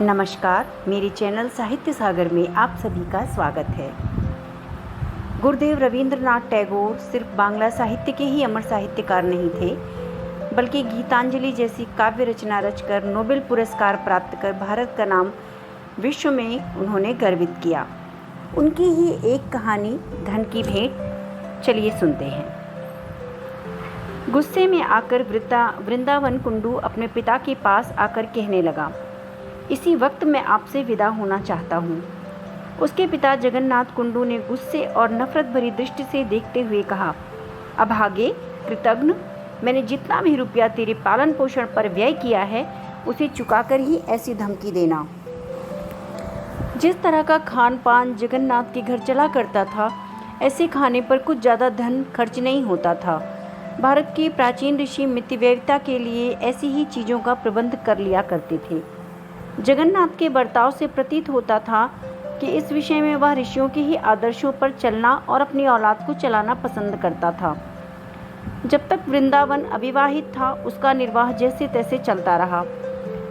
नमस्कार, मेरे चैनल साहित्य सागर में आप सभी का स्वागत है। गुरुदेव रवींद्रनाथ टैगोर सिर्फ बांग्ला साहित्य के ही अमर साहित्यकार नहीं थे, बल्कि गीतांजलि जैसी काव्य रचना रचकर नोबेल पुरस्कार प्राप्त कर भारत का नाम विश्व में उन्होंने गर्वित किया। उनकी ही एक कहानी धन की भेंट, चलिए सुनते हैं। गुस्से में आकर वृंदावन कुंडू अपने पिता के पास आकर कहने लगा, इसी वक्त मैं आपसे विदा होना चाहता हूँ। उसके पिता जगन्नाथ कुंडू ने गुस्से और नफरत भरी दृष्टि से देखते हुए कहा, अभागे, कृतघ्न, मैंने जितना भी रुपया तेरे पालन पोषण पर व्यय किया है उसे चुकाकर ही ऐसी धमकी देना। जिस तरह का खान पान जगन्नाथ के घर चला करता था, ऐसे खाने पर कुछ ज़्यादा धन खर्च नहीं होता था। भारत के प्राचीन ऋषि मितव्ययिता के लिए ऐसी ही चीज़ों का प्रबंध कर लिया करते थे। जगन्नाथ के बर्ताव से प्रतीत होता था कि इस विषय में वह ऋषियों के ही आदर्शों पर चलना और अपनी औलाद को चलाना पसंद करता था। जब तक वृंदावन अविवाहित था, उसका निर्वाह जैसे तैसे चलता रहा,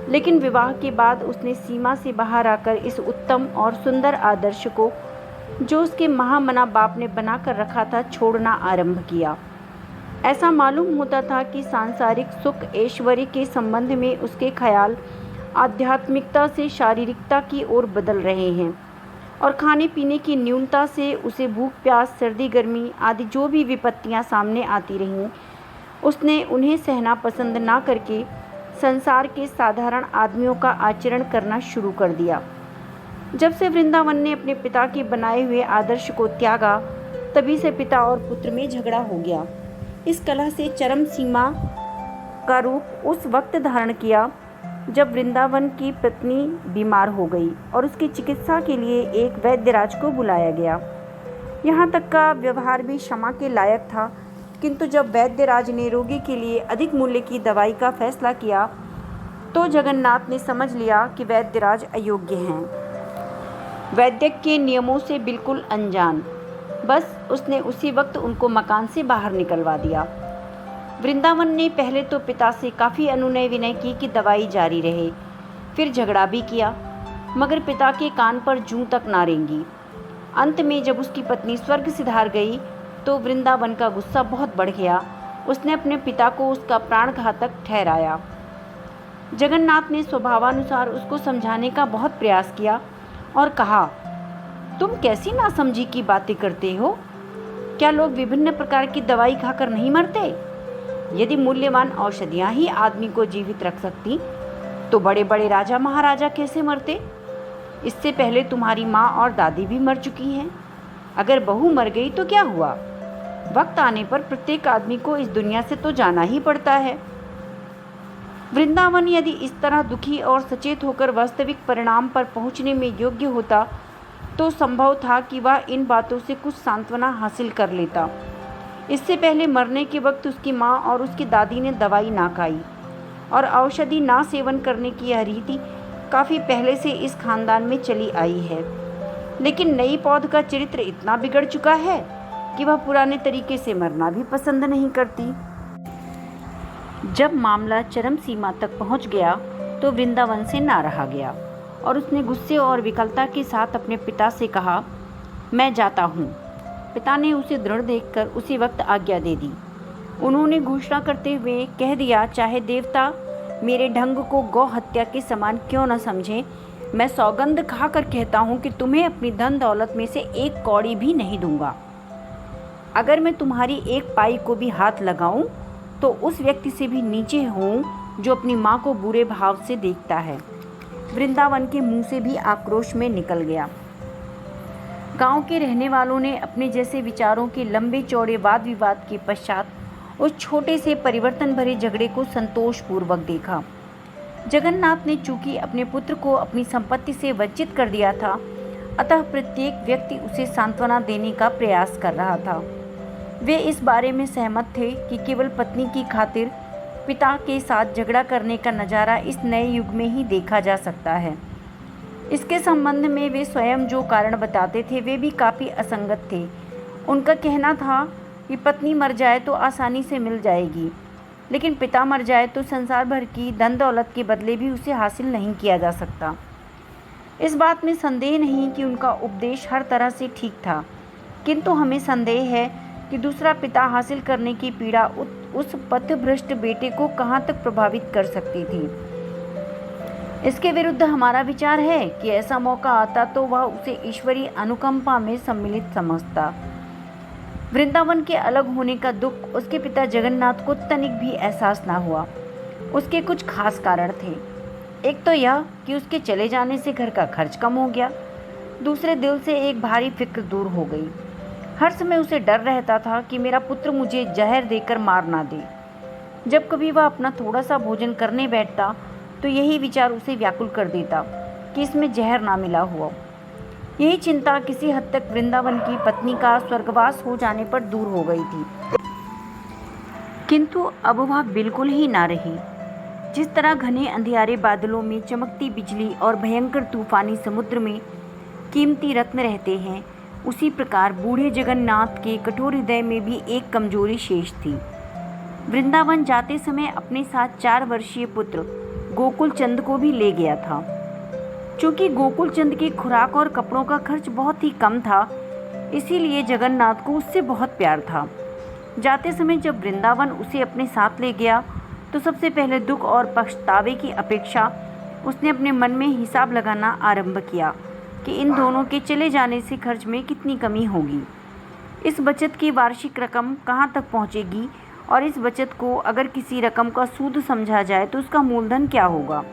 लेकिन विवाह के बाद उसने सीमा से बाहर आकर इस उत्तम और सुंदर आदर्श को, जो उसके महामना बाप ने बनाकर रखा था, छोड़ना आरंभ किया। ऐसा मालूम होता था कि सांसारिक सुख ऐश्वर्य के संबंध में उसके ख्याल आध्यात्मिकता से शारीरिकता की ओर बदल रहे हैं, और खाने पीने की न्यूनता से उसे भूख प्यास सर्दी गर्मी आदि जो भी विपत्तियां सामने आती रहीं, उसने उन्हें सहना पसंद ना करके संसार के साधारण आदमियों का आचरण करना शुरू कर दिया। जब से वृंदावन ने अपने पिता के बनाए हुए आदर्श को त्यागा, तभी से पिता और पुत्र में झगड़ा हो गया। इस कलह से चरम सीमा का रूप उस वक्त धारण किया जब वृंदावन की पत्नी बीमार हो गई और उसकी चिकित्सा के लिए एक वैद्यराज को बुलाया गया। यहाँ तक का व्यवहार भी क्षमा के लायक था, किंतु जब वैद्यराज ने रोगी के लिए अधिक मूल्य की दवाई का फैसला किया, तो जगन्नाथ ने समझ लिया कि वैद्यराज अयोग्य हैं, वैद्य के नियमों से बिल्कुल अनजान। बस उसने उसी वक्त उनको मकान से बाहर निकलवा दिया। वृंदावन ने पहले तो पिता से काफ़ी अनुनय विनय की कि दवाई जारी रहे, फिर झगड़ा भी किया, मगर पिता के कान पर जूं तक ना रेंगी। अंत में जब उसकी पत्नी स्वर्ग सिधार गई, तो वृंदावन का गुस्सा बहुत बढ़ गया। उसने अपने पिता को उसका प्राणघातक ठहराया। जगन्नाथ ने स्वभावानुसार उसको समझाने का बहुत प्रयास किया और कहा, तुम कैसी नासमझी की बातें करते हो? क्या लोग विभिन्न प्रकार की दवाई खाकर नहीं मरते? यदि मूल्यवान औषधियां ही आदमी को जीवित रख सकती, तो बड़े बड़े राजा महाराजा कैसे मरते? इससे पहले तुम्हारी माँ और दादी भी मर चुकी हैं। अगर बहू मर गई तो क्या हुआ? वक्त आने पर प्रत्येक आदमी को इस दुनिया से तो जाना ही पड़ता है। वृंदावन यदि इस तरह दुखी और सचेत होकर वास्तविक परिणाम पर पहुँचने में योग्य होता, तो संभव था कि वह इन बातों से कुछ सांत्वना हासिल कर लेता। इससे पहले मरने के वक्त उसकी माँ और उसकी दादी ने दवाई ना खाई, और औषधि ना सेवन करने की यह रीति काफ़ी पहले से इस खानदान में चली आई है। लेकिन नई पौध का चरित्र इतना बिगड़ चुका है कि वह पुराने तरीके से मरना भी पसंद नहीं करती। जब मामला चरम सीमा तक पहुंच गया, तो वृंदावन से ना रहा गया और उसने गुस्से और विकलता के साथ अपने पिता से कहा, मैं जाता हूँ। पिता ने उसे दृढ़ देखकर उसी वक्त आज्ञा दे दी। उन्होंने घोषणा करते हुए कह दिया, चाहे देवता मेरे ढंग को गौ हत्या के समान क्यों न समझें, मैं सौगंध खाकर कहता हूँ कि तुम्हें अपनी धन दौलत में से एक कौड़ी भी नहीं दूंगा। अगर मैं तुम्हारी एक पाई को भी हाथ लगाऊं, तो उस व्यक्ति से भी नीचे हूँ जो अपनी माँ को बुरे भाव से देखता है। वृंदावन के मुंह से भी आक्रोश में निकल गया। गांव के रहने वालों ने अपने जैसे विचारों के लंबे चौड़े वाद विवाद के पश्चात उस छोटे से परिवर्तन भरे झगड़े को संतोषपूर्वक देखा। जगन्नाथ ने चूंकि अपने पुत्र को अपनी संपत्ति से वंचित कर दिया था, अतः प्रत्येक व्यक्ति उसे सांत्वना देने का प्रयास कर रहा था। वे इस बारे में सहमत थे कि केवल पत्नी की खातिर पिता के साथ झगड़ा करने का नज़ारा इस नए युग में ही देखा जा सकता है। इसके संबंध में वे स्वयं जो कारण बताते थे, वे भी काफ़ी असंगत थे। उनका कहना था कि पत्नी मर जाए तो आसानी से मिल जाएगी, लेकिन पिता मर जाए तो संसार भर की धन दौलत के बदले भी उसे हासिल नहीं किया जा सकता। इस बात में संदेह नहीं कि उनका उपदेश हर तरह से ठीक था, किंतु हमें संदेह है कि दूसरा पिता हासिल करने की पीड़ा उस पथभ्रष्ट बेटे को कहाँ तक प्रभावित कर सकती थी। इसके विरुद्ध हमारा विचार है कि ऐसा मौका आता तो वह उसे ईश्वरीय अनुकंपा में सम्मिलित समझता। वृंदावन के अलग होने का दुख उसके पिता जगन्नाथ को तनिक भी एहसास ना हुआ। उसके कुछ खास कारण थे। एक तो यह कि उसके चले जाने से घर का खर्च कम हो गया। दूसरे, दिल से एक भारी फिक्र दूर हो गई। हर समय उसे डर रहता था कि मेरा पुत्र मुझे जहर देकर मार ना दे। जब कभी वह अपना थोड़ा सा भोजन करने बैठता तो यही विचार उसे व्याकुल कर देता कि इसमें जहर ना मिला हुआ। यही चिंता किसी हद तक वृंदावन की पत्नी का स्वर्गवास हो जाने पर दूर हो गई थी, किंतु अब वह बिल्कुल ही ना रही। जिस तरह घने अंधियारे बादलों में चमकती बिजली और भयंकर तूफानी समुद्र में कीमती रत्न रहते हैं, उसी प्रकार बूढ़े जगन्नाथ के कठोर हृदय में भी एक कमजोरी शेष थी। वृंदावन जाते समय अपने साथ 4 वर्षीय पुत्र गोकुल चंद को भी ले गया था। चूंकि गोकुल चंद की खुराक और कपड़ों का खर्च बहुत ही कम था, इसीलिए जगन्नाथ को उससे बहुत प्यार था। जाते समय जब वृंदावन उसे अपने साथ ले गया तो सबसे पहले दुख और पछतावे की अपेक्षा उसने अपने मन में हिसाब लगाना आरंभ किया कि इन दोनों के चले जाने से खर्च में कितनी कमी होगी, इस बचत की वार्षिक रकम कहाँ तक पहुँचेगी, और इस बचत को अगर किसी रकम का सूद समझा जाए तो उसका मूलधन क्या होगा।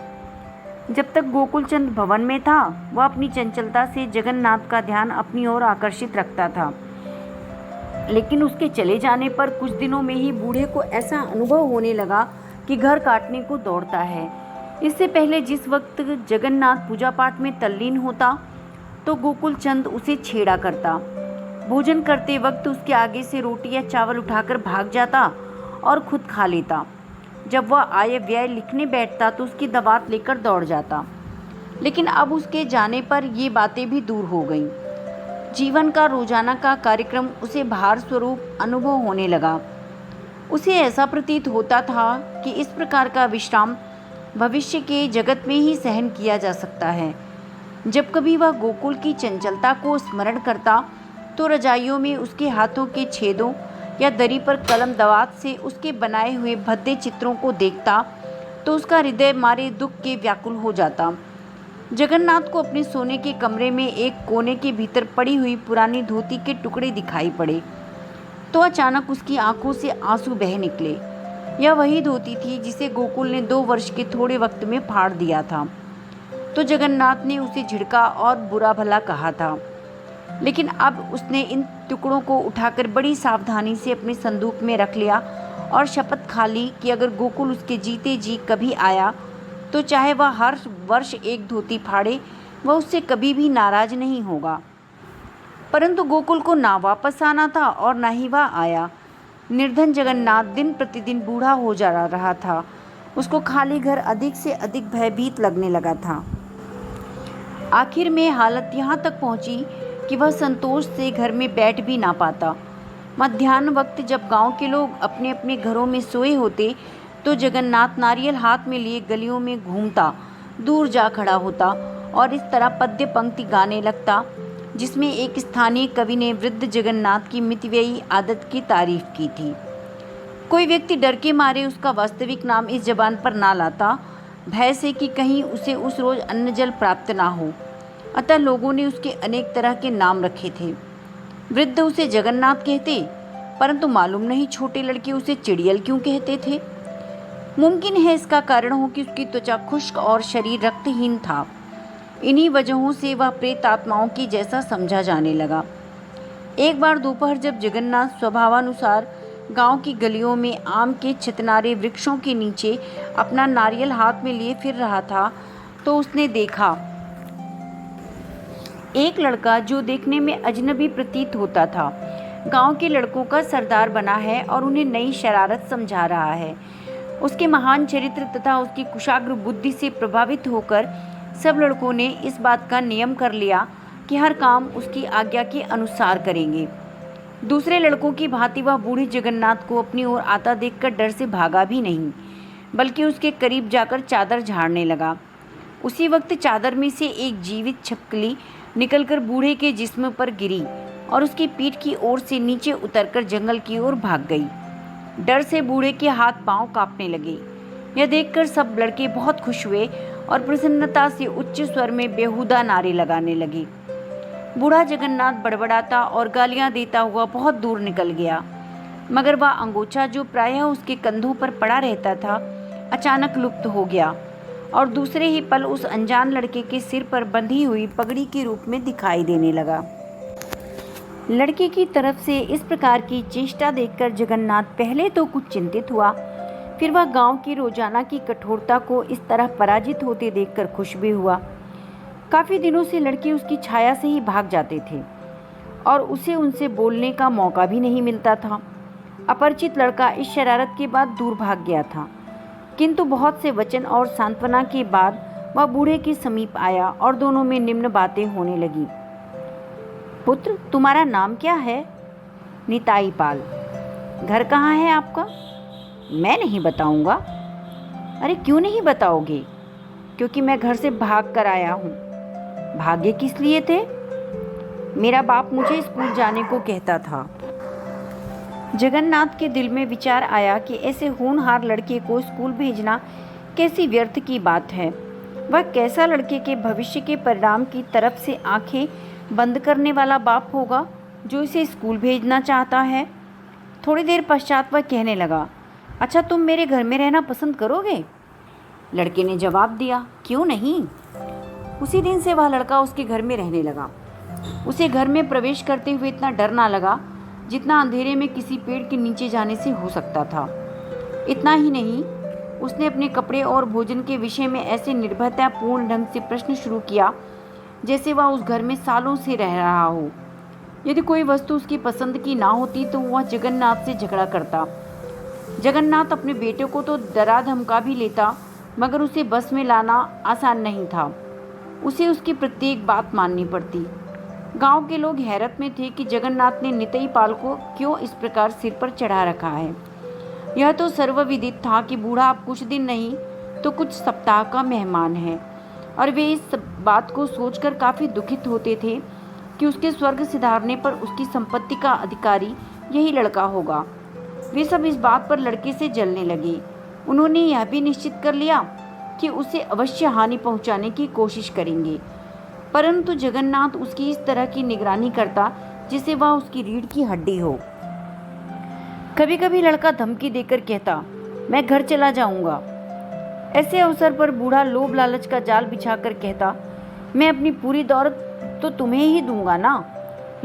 जब तक गोकुलचंद भवन में था, वह अपनी चंचलता से जगन्नाथ का ध्यान अपनी ओर आकर्षित रखता था, लेकिन उसके चले जाने पर कुछ दिनों में ही बूढ़े को ऐसा अनुभव होने लगा कि घर काटने को दौड़ता है। इससे पहले जिस वक्त जगन्नाथ पूजा पाठ में तल्लीन होता तो गोकुलचंद उसे छेड़ा करता। भोजन करते वक्त उसके आगे से रोटी या चावल उठाकर भाग जाता और खुद खा लेता। जब वह आय व्यय लिखने बैठता तो उसकी दवात लेकर दौड़ जाता। लेकिन अब उसके जाने पर ये बातें भी दूर हो गईं। जीवन का रोजाना का कार्यक्रम उसे भार स्वरूप अनुभव होने लगा। उसे ऐसा प्रतीत होता था कि इस प्रकार का विश्राम भविष्य के जगत में ही सहन किया जा सकता है। जब कभी वह गोकुल की चंचलता को स्मरण करता तो रजाइयों में उसके हाथों के छेदों या दरी पर कलम दवात से उसके बनाए हुए भद्दे चित्रों को देखता तो उसका हृदय मारे दुख के व्याकुल हो जाता। जगन्नाथ को अपने सोने के कमरे में एक कोने के भीतर पड़ी हुई पुरानी धोती के टुकड़े दिखाई पड़े तो अचानक उसकी आंखों से आंसू बह निकले। यह वही धोती थी जिसे गोकुल ने 2 वर्ष के थोड़े वक्त में फाड़ दिया था। तो जगन्नाथ ने उसे झिड़का और बुरा भला कहा था, लेकिन अब उसने इन टुकड़ों को उठाकर बड़ी सावधानी से अपने संदूक में रख लिया और शपथ खा ली कि अगर गोकुल उसके जीते जी कभी आया तो चाहे वह हर वर्ष एक धोती फाड़े, वह उससे कभी भी नाराज नहीं होगा। परंतु गोकुल को ना वापस आना था और ना ही वह आया। निर्धन जगन्नाथ दिन प्रतिदिन बूढ़ा हो जा रहा था। उसको खाली घर अधिक से अधिक भयभीत लगने लगा था। आखिर में हालत यहाँ तक पहुँची कि वह संतोष से घर में बैठ भी ना पाता। मध्याह्न वक्त जब गांव के लोग अपने अपने घरों में सोए होते तो जगन्नाथ नारियल हाथ में लिए गलियों में घूमता, दूर जा खड़ा होता और इस तरह पद्य पंक्ति गाने लगता जिसमें एक स्थानीय कवि ने वृद्ध जगन्नाथ की मितव्ययी आदत की तारीफ की थी। कोई व्यक्ति डर के मारे उसका वास्तविक नाम इस जबान पर ना लाता, भय से कि कहीं उसे उस रोज अन्न जल प्राप्त ना हो। अतः लोगों ने उसके अनेक तरह के नाम रखे थे। वृद्ध उसे जगन्नाथ कहते, परंतु मालूम नहीं छोटे लड़के उसे चिड़ियल क्यों कहते थे। मुमकिन है इसका कारण हो कि उसकी त्वचा खुश्क और शरीर रक्तहीन था। इन्हीं वजहों से वह प्रेत आत्माओं की जैसा समझा जाने लगा। एक बार दोपहर जब जगन्नाथ स्वभावानुसार गांव की गलियों में आम के छितनारे वृक्षों के नीचे अपना नारियल हाथ में लिए फिर रहा था तो उसने देखा एक लड़का जो देखने में अजनबी प्रतीत होता था, गांव के लड़कों का सरदार बना है और उन्हें नई शरारत समझा रहा है। उसके महान चरित्र तथा उसकी कुशाग्र बुद्धि से प्रभावित होकर सब लड़कों ने इस बात का नियम कर लिया कि हर काम उसकी आज्ञा के अनुसार करेंगे। दूसरे लड़कों की भांति वह बूढ़े जगन्नाथ को अपनी ओर आता देखकर डर से भागा भी नहीं, बल्कि उसके करीब जाकर चादर झाड़ने लगा। उसी वक्त चादर में से एक जीवित छिपकली निकलकर बूढ़े के जिस्म पर गिरी और उसकी पीठ की ओर से नीचे उतरकर जंगल की ओर भाग गई। डर से बूढ़े के हाथ पांव कांपने लगे। यह देखकर सब लड़के बहुत खुश हुए और प्रसन्नता से उच्च स्वर में बेहुदा नारे लगाने लगे। बूढ़ा जगन्नाथ बड़बड़ाता और गालियां देता हुआ बहुत दूर निकल गया, मगर वह अंगोछा जो प्रायः उसके कंधों पर पड़ा रहता था अचानक लुप्त हो गया और दूसरे ही पल उस अनजान लड़के के सिर पर बंधी हुई पगड़ी के रूप में दिखाई देने लगा। लड़के की तरफ से इस प्रकार की चेष्टा देखकर जगन्नाथ पहले तो कुछ चिंतित हुआ, फिर वह गांव की रोजाना की कठोरता को इस तरह पराजित होते देखकर खुश भी हुआ। काफ़ी दिनों से लड़के उसकी छाया से ही भाग जाते थे और उसे उनसे बोलने का मौका भी नहीं मिलता था। अपरिचित लड़का इस शरारत के बाद दूर भाग गया था, किंतु बहुत से वचन और सांत्वना के बाद वह बूढ़े के समीप आया और दोनों में निम्न बातें होने लगी। पुत्र, तुम्हारा नाम क्या है? निताई पाल। घर कहाँ है आपका? मैं नहीं बताऊंगा। अरे क्यों नहीं बताओगे? क्योंकि मैं घर से भाग कर आया हूँ। भागे किस लिए थे? मेरा बाप मुझे स्कूल जाने को कहता था। जगन्नाथ के दिल में विचार आया कि ऐसे होनहार लड़के को स्कूल भेजना कैसी व्यर्थ की बात है। वह कैसा लड़के के भविष्य के परिणाम की तरफ से आंखें बंद करने वाला बाप होगा जो इसे स्कूल भेजना चाहता है। थोड़ी देर पश्चात वह कहने लगा, अच्छा तुम मेरे घर में रहना पसंद करोगे? लड़के ने जवाब दिया, क्यों नहीं। उसी दिन से वह लड़का उसके घर में रहने लगा। उसे घर में प्रवेश करते हुए इतना डर ना लगा जितना अंधेरे में किसी पेड़ के नीचे जाने से हो सकता था। इतना ही नहीं, उसने अपने कपड़े और भोजन के विषय में ऐसे निर्भयतापूर्ण ढंग से प्रश्न शुरू किया जैसे वह उस घर में सालों से रह रहा हो। यदि कोई वस्तु उसकी पसंद की ना होती तो वह जगन्नाथ से झगड़ा करता। जगन्नाथ अपने बेटे को तो डरा धमका भी लेता, मगर उसे बस में लाना आसान नहीं था। उसे उसकी प्रत्येक बात माननी पड़ती। गांव के लोग हैरत में थे कि जगन्नाथ ने नितई पाल को क्यों इस प्रकार सिर पर चढ़ा रखा है। यह तो सर्वविदित था कि बूढ़ा अब कुछ दिन नहीं तो कुछ सप्ताह का मेहमान है, और वे इस बात को सोचकर काफ़ी दुखित होते थे कि उसके स्वर्ग सिधारने पर उसकी संपत्ति का अधिकारी यही लड़का होगा। वे सब इस बात पर लड़के से जलने लगे। उन्होंने यह भी निश्चित कर लिया कि उसे अवश्य हानि पहुंचाने की कोशिश करेंगे, परंतु जगन्नाथ उसकी इस तरह की निगरानी करता जिससे वह उसकी रीढ़ की हड्डी हो। कभी कभी लड़का धमकी देकर कहता, मैं घर चला जाऊंगा। ऐसे अवसर पर बूढ़ा लोभ लालच का जाल बिछाकर कहता, मैं अपनी पूरी दौलत तो तुम्हें ही दूंगा ना।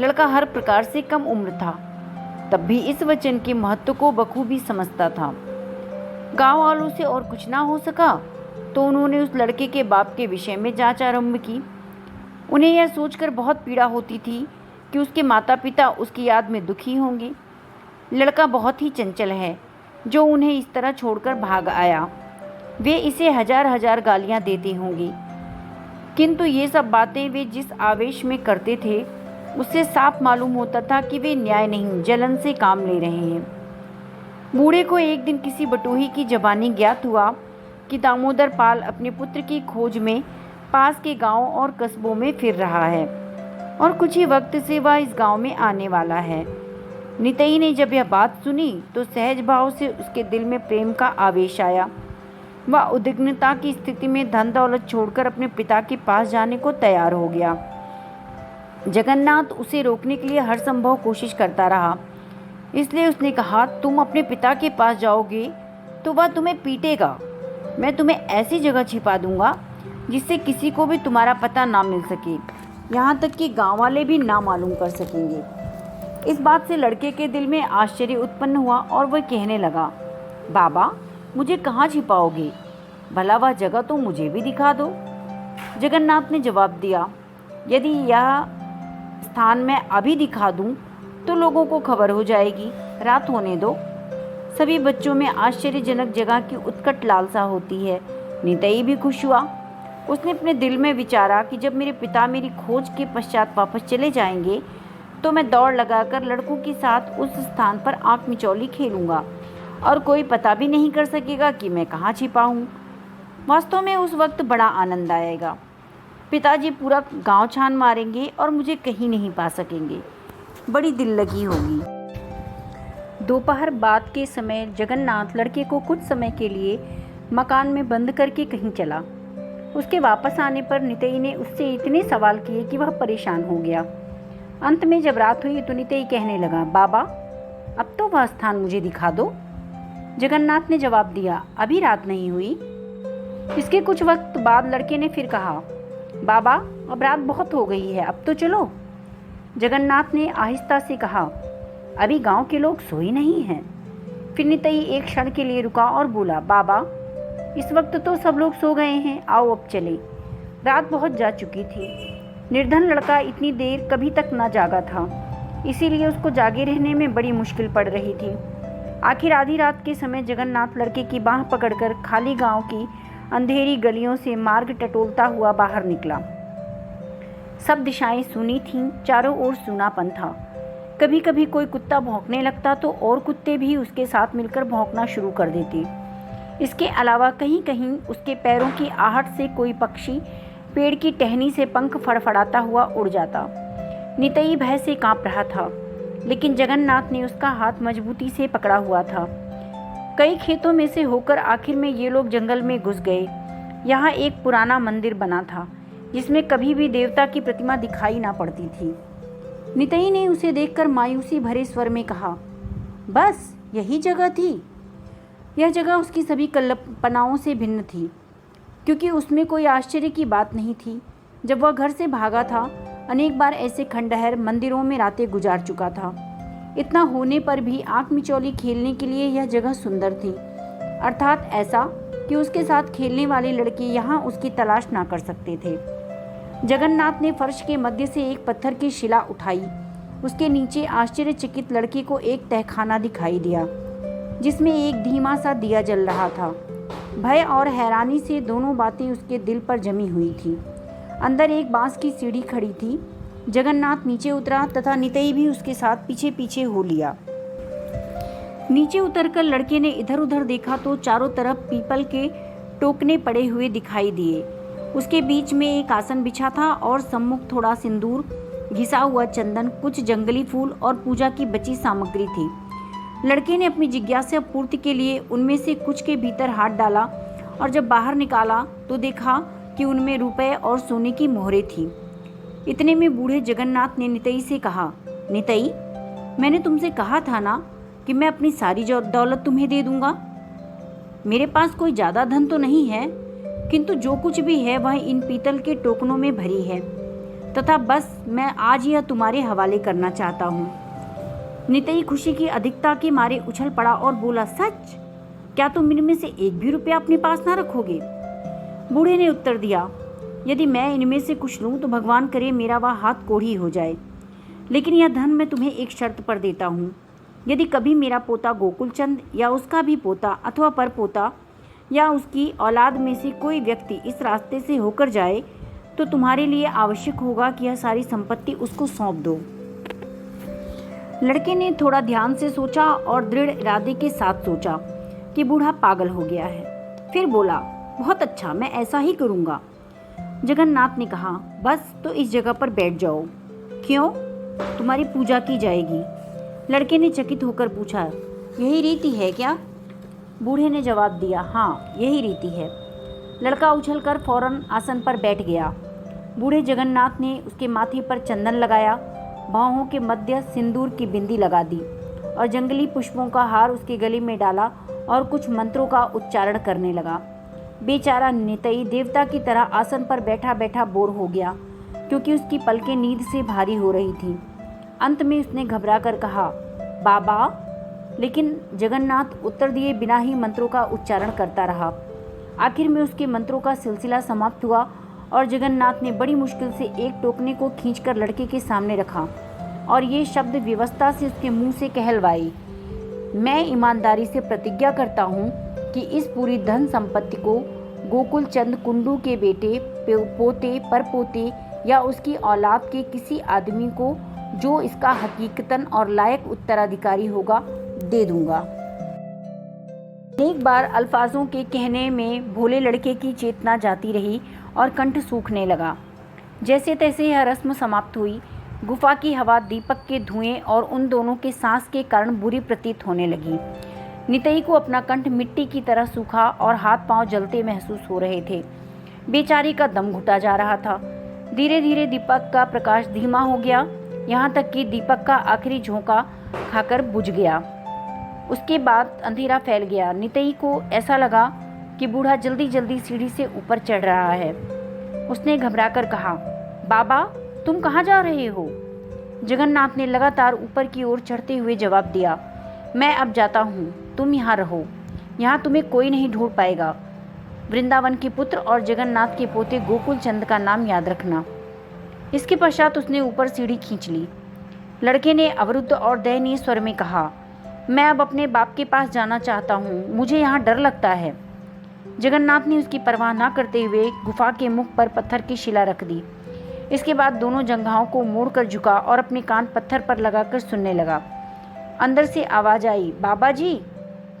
लड़का हर प्रकार से कम उम्र था, तब भी इस वचन के महत्व को बखूबी समझता था। गांव वालों से और कुछ ना हो सका तो उन्होंने उस लड़के के बाप के विषय में जांच आरंभ की। उन्हें यह सोचकर बहुत पीड़ा होती थी कि उसके माता पिता उसकी याद में दुखी होंगे। लड़का बहुत ही चंचल है जो उन्हें इस तरह छोड़कर भाग आया। वे इसे हजार हजार गालियां देते होंगे, किंतु ये सब बातें वे जिस आवेश में करते थे उससे साफ मालूम होता था कि वे न्याय नहीं जलन से काम ले रहे हैं। बूढ़े को एक दिन किसी बटोही की जबानी ज्ञात हुआ कि दामोदर पाल अपने पुत्र की खोज में पास के गांव और कस्बों में फिर रहा है और कुछ ही वक्त से वह इस गांव में आने वाला है। नितई ने जब यह बात सुनी तो सहज भाव से उसके दिल में प्रेम का आवेश आया। वह उद्विग्नता की स्थिति में धन दौलत छोड़कर अपने पिता के पास जाने को तैयार हो गया। जगन्नाथ उसे रोकने के लिए हर संभव कोशिश करता रहा। इसलिए उसने कहा, तुम अपने पिता के पास जाओगे तो वह तुम्हें पीटेगा। मैं तुम्हें ऐसी जगह छिपा दूंगा जिससे किसी को भी तुम्हारा पता ना मिल सके, यहाँ तक कि गांव वाले भी ना मालूम कर सकेंगे। इस बात से लड़के के दिल में आश्चर्य उत्पन्न हुआ और वह कहने लगा, बाबा मुझे कहाँ छिपाओगे? भला वह जगह तो मुझे भी दिखा दो। जगन्नाथ ने जवाब दिया, यदि यह स्थान मैं अभी दिखा दूं तो लोगों को खबर हो जाएगी, रात होने दो। सभी बच्चों में आश्चर्यजनक जगह की उत्कट लालसा होती है। नितई भी खुश हुआ। उसने अपने दिल में विचारा कि जब मेरे पिता मेरी खोज के पश्चात वापस चले जाएंगे तो मैं दौड़ लगाकर लड़कों के साथ उस स्थान पर आंख मिचौली खेलूंगा और कोई पता भी नहीं कर सकेगा कि मैं कहाँ छिपा हूँ। वास्तव में उस वक्त बड़ा आनंद आएगा। पिताजी पूरा गांव छान मारेंगे और मुझे कहीं नहीं पा सकेंगे। बड़ी दिल लगी होगी। दोपहर बाद के समय जगन्नाथ लड़के को कुछ समय के लिए मकान में बंद करके कहीं चला। उसके वापस आने पर नितई ने उससे इतने सवाल किए कि वह परेशान हो गया। अंत में जब रात हुई तो नितई कहने लगा, बाबा अब तो वह स्थान मुझे दिखा दो। जगन्नाथ ने जवाब दिया, अभी रात नहीं हुई। इसके कुछ वक्त बाद लड़के ने फिर कहा, बाबा अब रात बहुत हो गई है, अब तो चलो। जगन्नाथ ने आहिस्ता से कहा, अभी गांव के लोग सोए नहीं हैं। फिर नितई एक क्षण के लिए रुका और बोला, बाबा इस वक्त तो सब लोग सो गए हैं, आओ अब चले। रात बहुत जा चुकी थी। निर्धन लड़का इतनी देर कभी तक न जागा था, इसीलिए उसको जागे रहने में बड़ी मुश्किल पड़ रही थी। आखिर आधी रात के समय जगन्नाथ लड़के की बाँह पकड़कर खाली गांव की अंधेरी गलियों से मार्ग टटोलता हुआ बाहर निकला। सब दिशाएं सूनी थीं, चारों ओर सूनापन था। कभी कभी कोई कुत्ता भौंकने लगता तो और कुत्ते भी उसके साथ मिलकर भौंकना शुरू कर देते। इसके अलावा कहीं कहीं उसके पैरों की आहट से कोई पक्षी पेड़ की टहनी से पंख फड़फड़ाता हुआ उड़ जाता। नितई भय से कांप रहा था, लेकिन जगन्नाथ ने उसका हाथ मजबूती से पकड़ा हुआ था। कई खेतों में से होकर आखिर में ये लोग जंगल में घुस गए। यहाँ एक पुराना मंदिर बना था, जिसमें कभी भी देवता की प्रतिमा दिखाई ना पड़ती थी। नितई ने उसे देखकर मायूसी भरे स्वर में कहा, बस यही जगह थी। यह जगह उसकी सभी कल्पनाओं से भिन्न थी, क्योंकि उसमें कोई आश्चर्य की बात नहीं थी। जब वह घर से भागा था, अनेक बार ऐसे खंडहर मंदिरों में रातें गुजार चुका था। इतना होने पर भी आंख मिचौली खेलने के लिए यह जगह सुंदर थी, अर्थात ऐसा कि उसके साथ खेलने वाले लड़के यहाँ उसकी तलाश ना कर सकते थे। जगन्नाथ ने फर्श के मध्य से एक पत्थर की शिला उठाई। उसके नीचे आश्चर्यचकित लड़के को एक तहखाना दिखाई दिया, जिसमें एक धीमा सा दिया जल रहा था। भय और हैरानी से दोनों बातें उसके दिल पर जमी हुई थी। अंदर एक बांस की सीढ़ी खड़ी थी। जगन्नाथ नीचे उतरा तथा नितई भी उसके साथ पीछे पीछे हो लिया। नीचे उतरकर लड़के ने इधर उधर देखा तो चारों तरफ पीपल के टोकने पड़े हुए दिखाई दिए। उसके बीच में एक आसन बिछा था और सम्मुख थोड़ा सिंदूर, घिसा हुआ चंदन, कुछ जंगली फूल और पूजा की बची सामग्री थी। लड़के ने अपनी जिज्ञासा पूर्ति के लिए उनमें से कुछ के भीतर हाथ डाला और जब बाहर निकाला तो देखा कि उनमें रुपए और सोने की मोहरें थीं। इतने में बूढ़े जगन्नाथ ने नितई से कहा, नितई मैंने तुमसे कहा था ना कि मैं अपनी सारी दौलत तुम्हें दे दूंगा। मेरे पास कोई ज़्यादा धन तो नहीं है, किंतु जो कुछ भी है वह इन पीतल के टोकनों में भरी है, तथा बस मैं आज यह तुम्हारे हवाले करना चाहता हूँ। नितई खुशी की अधिकता के मारे उछल पड़ा और बोला, सच? क्या तुम इनमें से एक भी रुपया अपने पास ना रखोगे? बूढ़े ने उत्तर दिया, यदि मैं इनमें से कुछ लूँ तो भगवान करे मेरा वह हाथ कोढ़ी हो जाए, लेकिन यह धन मैं तुम्हें एक शर्त पर देता हूँ। यदि कभी मेरा पोता गोकुलचंद या उसका भी पोता अथवा परपोता या उसकी औलाद में से कोई व्यक्ति इस रास्ते से होकर जाए तो तुम्हारे लिए आवश्यक होगा कि यह सारी संपत्ति उसको सौंप दो। लड़के ने थोड़ा ध्यान से सोचा और दृढ़ इरादे के साथ सोचा कि बूढ़ा पागल हो गया है। फिर बोला, बहुत अच्छा, मैं ऐसा ही करूँगा। जगन्नाथ ने कहा, बस तो इस जगह पर बैठ जाओ। क्यों? तुम्हारी पूजा की जाएगी। लड़के ने चकित होकर पूछा, यही रीति है क्या? बूढ़े ने जवाब दिया, हाँ यही रीति है। लड़का उछलकर फौरन आसन पर बैठ गया। बूढ़े जगन्नाथ ने उसके माथे पर चंदन लगाया, बाहों के मध्य सिंदूर की बिंदी लगा दी और जंगली पुष्पों का हार उसके गले में डाला और कुछ मंत्रों का उच्चारण करने लगा। बेचारा नितई देवता की तरह आसन पर बैठा बैठा बोर हो गया, क्योंकि उसकी पलकें नींद से भारी हो रही थीं। अंत में उसने घबरा कर कहा, बाबा। लेकिन जगन्नाथ उत्तर दिए बिना ही मंत्रों का उच्चारण करता रहा। आखिर में उसके मंत्रों का सिलसिला समाप्त हुआ और जगन्नाथ ने बड़ी मुश्किल से एक टोकने को खींचकर लड़के के सामने रखा और ये शब्द व्यवस्था से उसके मुंह से कहलवाई, मैं ईमानदारी से प्रतिज्ञा करता हूँ कि इस पूरी धन संपत्ति को गोकुल चंद कुंडू के बेटे, पोते, परपोते या उसकी औलाद के किसी आदमी को जो इसका हकीकतन और लायक उत्तराधिकारी होगा दे दूंगा। एक बार अल्फाजों के कहने में भोले लड़के की चेतना जाती रही और कंठ सूखने लगा। जैसे तैसे यह रस्म समाप्त हुई। गुफा की हवा दीपक के धुएं और उन दोनों के सांस के कारण बुरी प्रतीत होने लगी। नितई को अपना कंठ मिट्टी की तरह सूखा और हाथ पांव जलते महसूस हो रहे थे। बेचारी का दम घुटा जा रहा था। धीरे धीरे दीपक का प्रकाश धीमा हो गया, यहाँ तक कि दीपक का आखिरी झोंका खाकर बुझ गया। उसके बाद अंधेरा फैल गया। नितई को ऐसा लगा कि बूढ़ा जल्दी जल्दी सीढ़ी से ऊपर चढ़ रहा है। उसने घबराकर कहा, बाबा तुम कहाँ जा रहे हो? जगन्नाथ ने लगातार ऊपर की ओर चढ़ते हुए जवाब दिया, मैं अब जाता हूँ, तुम यहाँ रहो, यहाँ तुम्हें कोई नहीं ढूंढ पाएगा। वृंदावन के पुत्र और जगन्नाथ के पोते गोकुल चंद का नाम याद रखना। इसके पश्चात उसने ऊपर सीढ़ी खींच ली। लड़के ने अवरुद्ध और दयनीय स्वर में कहा, मैं अब अपने बाप के पास जाना चाहता हूँ, मुझे यहाँ डर लगता है। जगन्नाथ ने उसकी परवाह न करते हुए गुफा के मुख पर पत्थर की शिला रख दी। इसके बाद दोनों जंघाओं को मोड़कर झुका और अपने कान पत्थर पर लगाकर सुनने लगा। अंदर से आवाज आई, बाबा जी।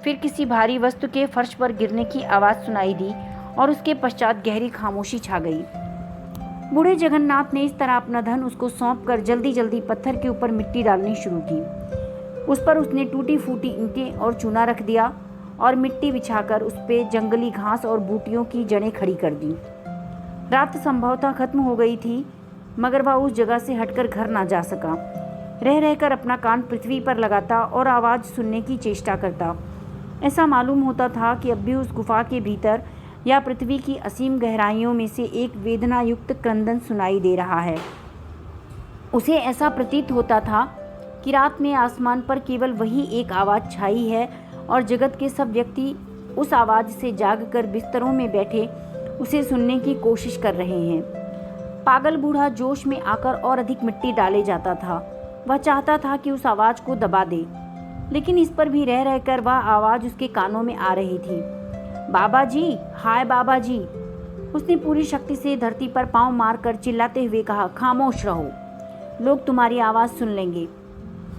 फिर किसी भारी वस्तु के फर्श पर गिरने की आवाज सुनाई दी और उसके पश्चात गहरी खामोशी छा गई। बूढ़े जगन्नाथ ने इस तरह अपना धन उसको सौंप कर जल्दी जल्दी पत्थर के ऊपर मिट्टी डालनी शुरू की। उस पर उसने टूटी फूटी ईंटें और चूना रख दिया और मिट्टी बिछाकर उस पर जंगली घास और बूटियों की जड़ें खड़ी कर दी। रात संभवतः खत्म हो गई थी, मगर वह उस जगह से हटकर घर ना जा सका। रह रहकर अपना कान पृथ्वी पर लगाता और आवाज़ सुनने की चेष्टा करता। ऐसा मालूम होता था कि अब भी उस गुफा के भीतर या पृथ्वी की असीम गहराइयों में से एक वेदना युक्त क्रंदन सुनाई दे रहा है। उसे ऐसा प्रतीत होता था कि रात में आसमान पर केवल वही एक आवाज़ छाई है और जगत के सब व्यक्ति उस आवाज़ से जागकर बिस्तरों में बैठे उसे सुनने की कोशिश कर रहे हैं। पागल बूढ़ा जोश में आकर और अधिक मिट्टी डाले जाता था। वह चाहता था कि उस आवाज़ को दबा दे, लेकिन इस पर भी रह रहकर वह आवाज़ उसके कानों में आ रही थी, बाबा जी, हाय बाबा जी। उसने पूरी शक्ति से धरती पर पांव मारकर चिल्लाते हुए कहा, खामोश रहो, लोग तुम्हारी आवाज़ सुन लेंगे।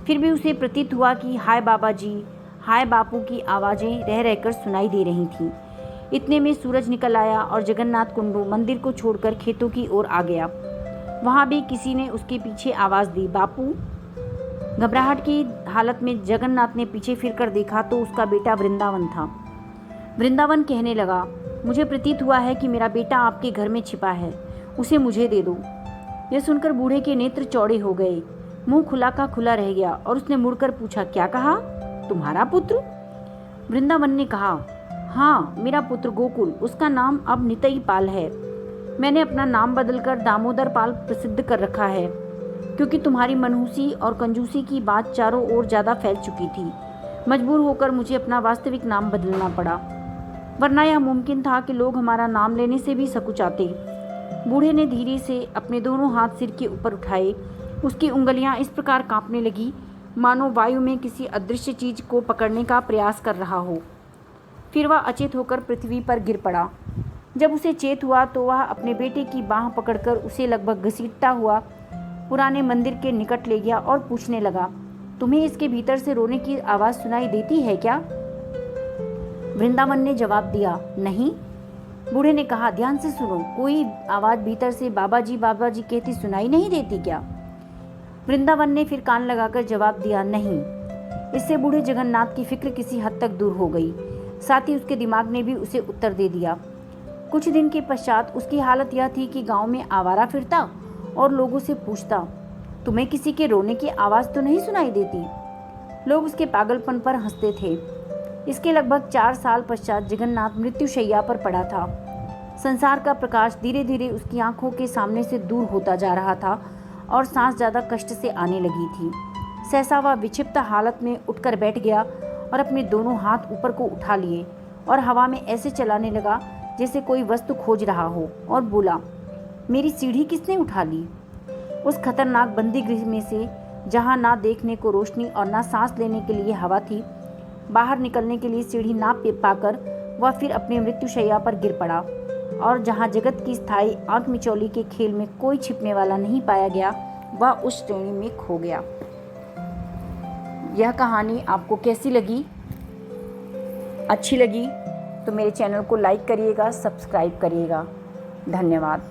फिर भी उसे प्रतीत हुआ कि हाय बाबा जी, हाय बापू की आवाज़ें रह रहकर सुनाई दे रही थीं। इतने में सूरज निकल आया और जगन्नाथ कुंडू मंदिर को छोड़कर खेतों की ओर आ गया। वहाँ भी किसी ने उसके पीछे आवाज़ दी, बापू। घबराहट की हालत में जगन्नाथ ने पीछे फिरकर देखा तो उसका बेटा वृंदावन था। वृंदावन कहने लगा, मुझे प्रतीत हुआ है कि मेरा बेटा आपके घर में छिपा है, उसे मुझे दे दो। यह सुनकर बूढ़े के नेत्र चौड़े हो गए, मुंह खुला का खुला रह गया और उसने मुड़कर पूछा, क्या कहा, तुम्हारा पुत्र? वृंदावन ने कहा, हाँ, मेरा पुत्र गोकुल, उसका नाम अब नितई पाल है। मैंने अपना नाम बदलकर दामोदर पाल प्रसिद्ध कर रखा है, क्योंकि तुम्हारी मनहूसी और कंजूसी की बात चारों ओर ज़्यादा फैल चुकी थी। मजबूर होकर मुझे अपना वास्तविक नाम बदलना पड़ा, वरना यह मुमकिन था कि लोग हमारा नाम लेने से भी सकुचाते। बूढ़े ने धीरे से अपने दोनों हाथ सिर के ऊपर उठाए। उसकी उंगलियां इस प्रकार कांपने लगी मानो वायु में किसी अदृश्य चीज को पकड़ने का प्रयास कर रहा हो। फिर वह अचेत होकर पृथ्वी पर गिर पड़ा। जब उसे चेत हुआ तो वह अपने बेटे की बाँह पकड़कर उसे लगभग घसीटता हुआ पुराने मंदिर के निकट ले गया और पूछने लगा, तुम्हें इसके भीतर से रोने की आवाज़ सुनाई देती है क्या? वृंदावन ने जवाब दिया, नहीं। बूढ़े ने कहा, ध्यान से सुनो, कोई आवाज़ भीतर से बाबा जी कहती सुनाई नहीं देती क्या? वृंदावन ने फिर कान लगाकर जवाब दिया, नहीं। इससे बूढ़े जगन्नाथ की फिक्र किसी हद तक दूर हो गई। साथ ही उसके दिमाग ने भी उसे उत्तर दे दिया। कुछ दिन के पश्चात उसकी हालत यह थी कि गांव में आवारा फिरता और लोगों से पूछता, तुम्हें किसी के रोने की आवाज़ तो नहीं सुनाई देती? लोग उसके पागलपन पर हंसते थे। इसके लगभग 4 साल पश्चात जगन्नाथ मृत्युशैया पर पड़ा था। संसार का प्रकाश धीरे धीरे उसकी आंखों के सामने से दूर होता जा रहा था और सांस ज़्यादा कष्ट से आने लगी थी। सहसा वह विक्षिप्त हालत में उठकर बैठ गया और अपने दोनों हाथ ऊपर को उठा लिए और हवा में ऐसे चलाने लगा जैसे कोई वस्तु खोज रहा हो और बोला, मेरी सीढ़ी किसने उठा ली? उस खतरनाक बंदी गृह में से, जहाँ ना देखने को रोशनी और ना सांस लेने के लिए हवा थी, बाहर निकलने के लिए सीढ़ी ना पाकर वह फिर अपने मृत्युशैया पर गिर पड़ा और जहाँ जगत की स्थायी आंख मिचौली के खेल में कोई छिपने वाला नहीं पाया गया, वह उस श्रेणी में खो गया। यह कहानी आपको कैसी लगी? अच्छी लगी तो मेरे चैनल को लाइक करिएगा, सब्सक्राइब करिएगा। धन्यवाद।